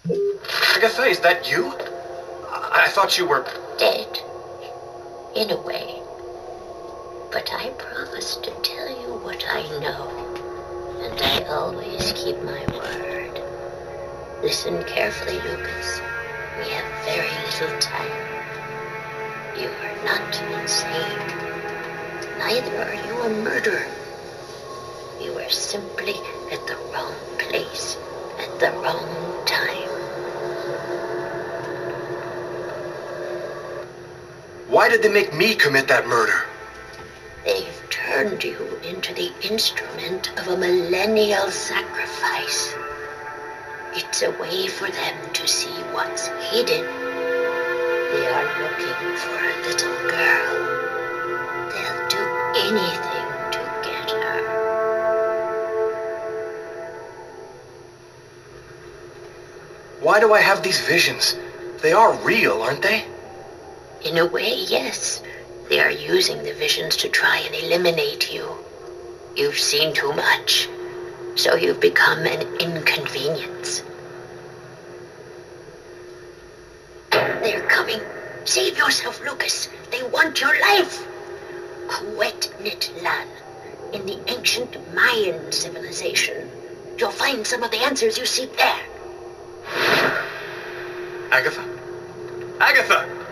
Agatha, is that you? I thought you were... Dead. In a way. But I promised to tell you what I know. And I always keep my word. Listen carefully, Lucas. We have very little time. You are not insane. Neither are you a murderer. You are simply at the wrong place at the wrong time. Why did they make me commit that murder? They've turned you into the instrument of a millennial sacrifice. It's a way for them to see what's hidden. They are looking for a little girl. They'll do anything to get her. Why do I have these visions? They are real, aren't they? In a way, yes. They are using the visions to try and eliminate you. You've seen too much, so you've become an inconvenience. They're coming. Save yourself, Lucas. They want your life. Kuwait-Nitlan, in the ancient Mayan civilization. You'll find some of the answers you seek there. Agatha? Agatha!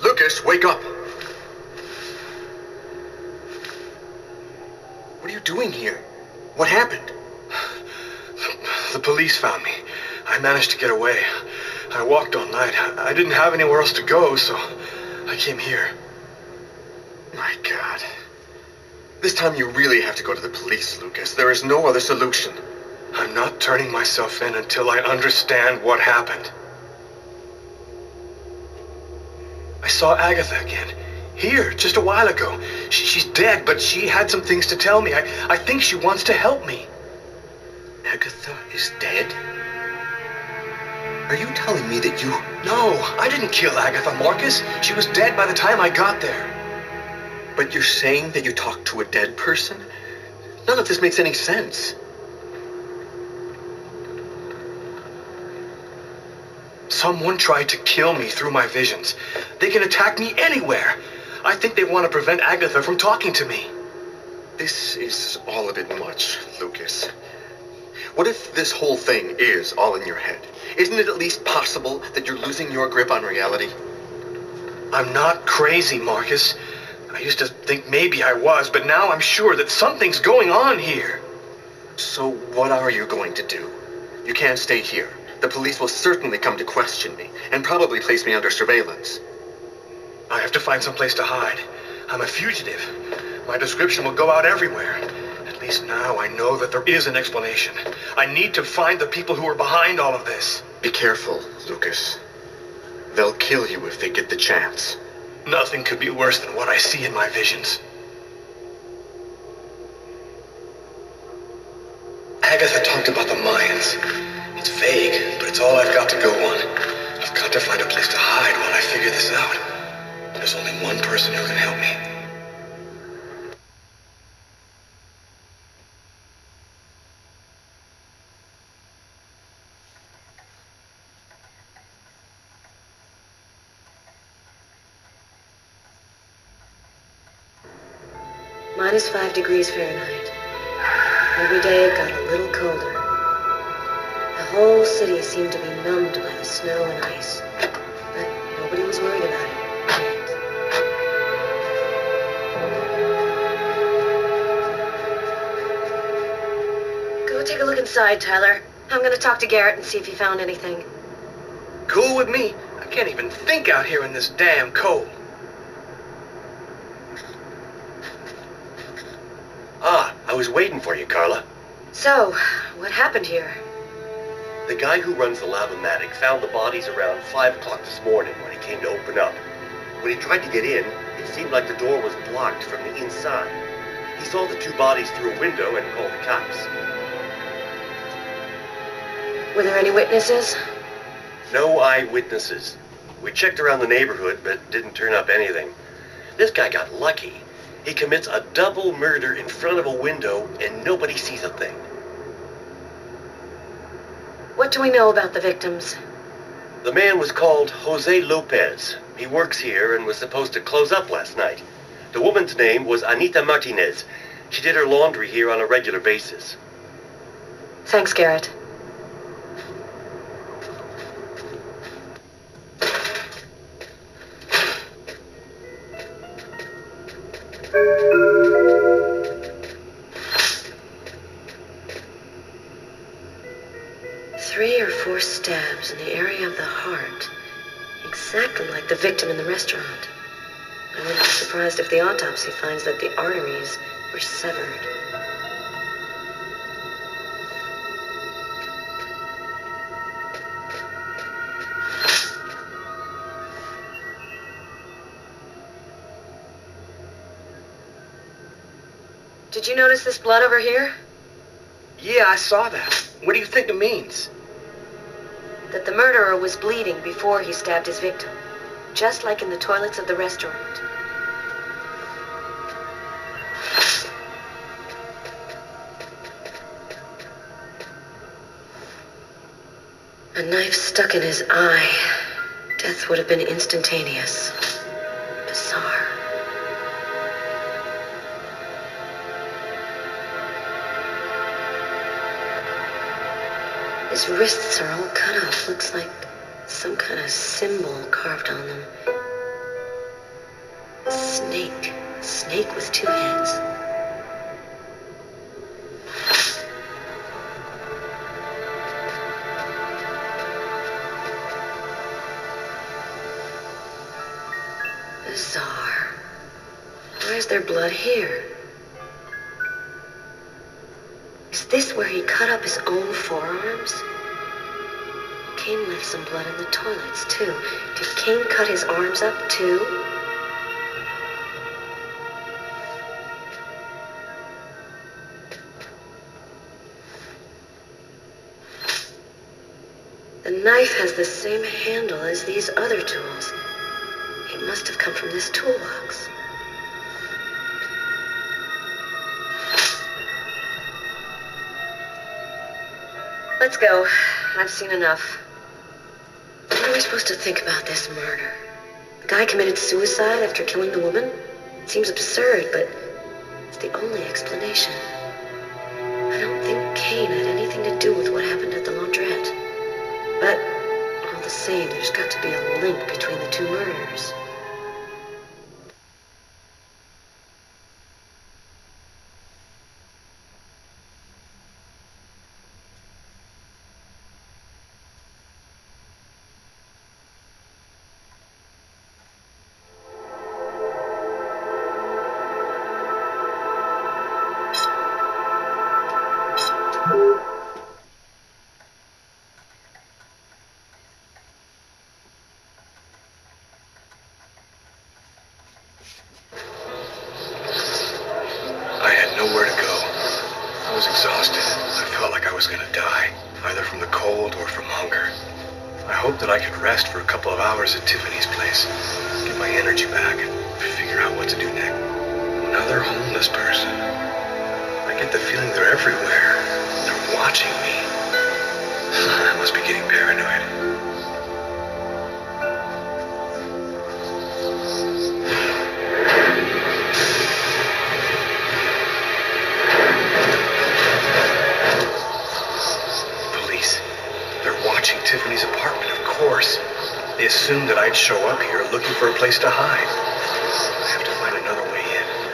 Lucas, wake up! What are you doing here? What happened? The police found me. I managed to get away. I walked all night. I didn't have anywhere else to go, so I came here. My God. This time you really have to go to the police, Lucas. There is no other solution. I'm not turning myself in until I understand what happened. I saw Agatha again. Here, just a while ago. She's dead, but she had some things to tell me. I think she wants to help me. Agatha is dead? Are you telling me that you... No, I didn't kill Agatha, Marcus. She was dead by the time I got there. But you're saying that you talked to a dead person? None of this makes any sense. Someone tried to kill me through my visions. They can attack me anywhere. I think they want to prevent Agatha from talking to me. This is all a bit much, Lucas. What if this whole thing is all in your head? Isn't it at least possible that you're losing your grip on reality? I'm not crazy, Marcus. I used to think maybe I was, but now I'm sure that something's going on here. So what are you going to do? You can't stay here. The police will certainly come to question me, and probably place me under surveillance. I have to find some place to hide. I'm a fugitive. My description will go out everywhere. At least now I know that there is an explanation. I need to find the people who are behind all of this. Be careful, Lucas. They'll kill you if they get the chance. Nothing could be worse than what I see in my visions. Agatha talked about the Mayans. It's vague, but it's all I've got to go on. I've got to find a place to hide while I figure this out. There's only one person who can help me. -5 degrees Fahrenheit. Every day it got a little colder. The whole city seemed to be numbed by the snow and ice. But nobody was worried about it yet. Go take a look inside, Tyler. I'm gonna talk to Garrett and see if he found anything. Cool with me. I can't even think out here in this damn cold. I was waiting for you, Carla. So, what happened here? The guy who runs the Lavomatic found the bodies around 5 o'clock this morning when he came to open up. When he tried to get in, it seemed like the door was blocked from the inside. He saw the 2 bodies through a window and called the cops. Were there any witnesses? No eyewitnesses. We checked around the neighborhood, but didn't turn up anything. This guy got lucky. He commits a double murder in front of a window, and nobody sees a thing. What do we know about the victims? The man was called Jose Lopez. He works here and was supposed to close up last night. The woman's name was Anita Martinez. She did her laundry here on a regular basis. Thanks, Garrett. Three or 4 stabs in the area of the heart. Exactly like the victim in the restaurant. I wouldn't be surprised if the autopsy finds that the arteries were severed. Did you notice this blood over here? Yeah, I saw that. What do you think it means? That the murderer was bleeding before he stabbed his victim. Just like in the toilets of the restaurant. A knife stuck in his eye. Death would have been instantaneous. Bizarre. His wrists are all cut off. Looks like some kind of symbol carved on them. A snake. A snake with 2 heads. Bizarre. Why is there blood here? Is this where he cut up his own forearms? Kane left some blood in the toilets, too. Did Kane cut his arms up, too? The knife has the same handle as these other tools. It must have come from this toolbox. Let's go. I've seen enough. What are we supposed to think about this murder? The guy committed suicide after killing the woman? It seems absurd, but it's the only explanation. I don't think Kane had anything to do with what happened at the laundrette. But all the same, there's got to be a link between the two murders. I had nowhere to go. I was exhausted. I felt like I was gonna die, either from the cold or from hunger. I hoped that I could rest for a couple of hours at Tiffany's place, get my energy back, and figure out what to do next. Another homeless person. I get the feeling they're everywhere. They're watching me. I must be getting paranoid. Tiffany's apartment, of course. They assumed that I'd show up here looking for a place to hide. I have to find another way in.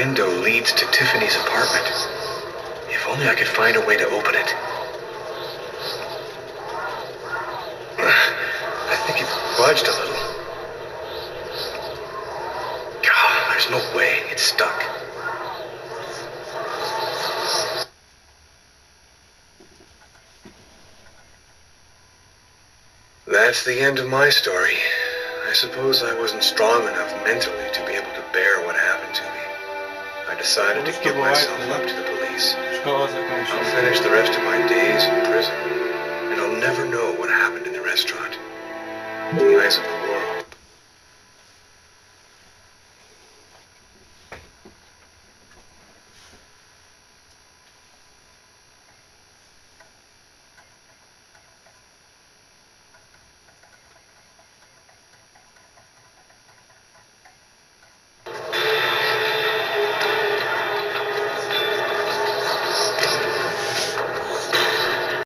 window leads to Tiffany's apartment. If only I could find a way to open it. I think it budged a little. God, there's no way. It's stuck. That's the end of my story. I suppose I wasn't strong enough mentally to be able to bear what happened to me. I decided to give myself up to the police. I'll finish the rest of my days in prison, and I'll never know what happened in the restaurant. In the eyes of the world,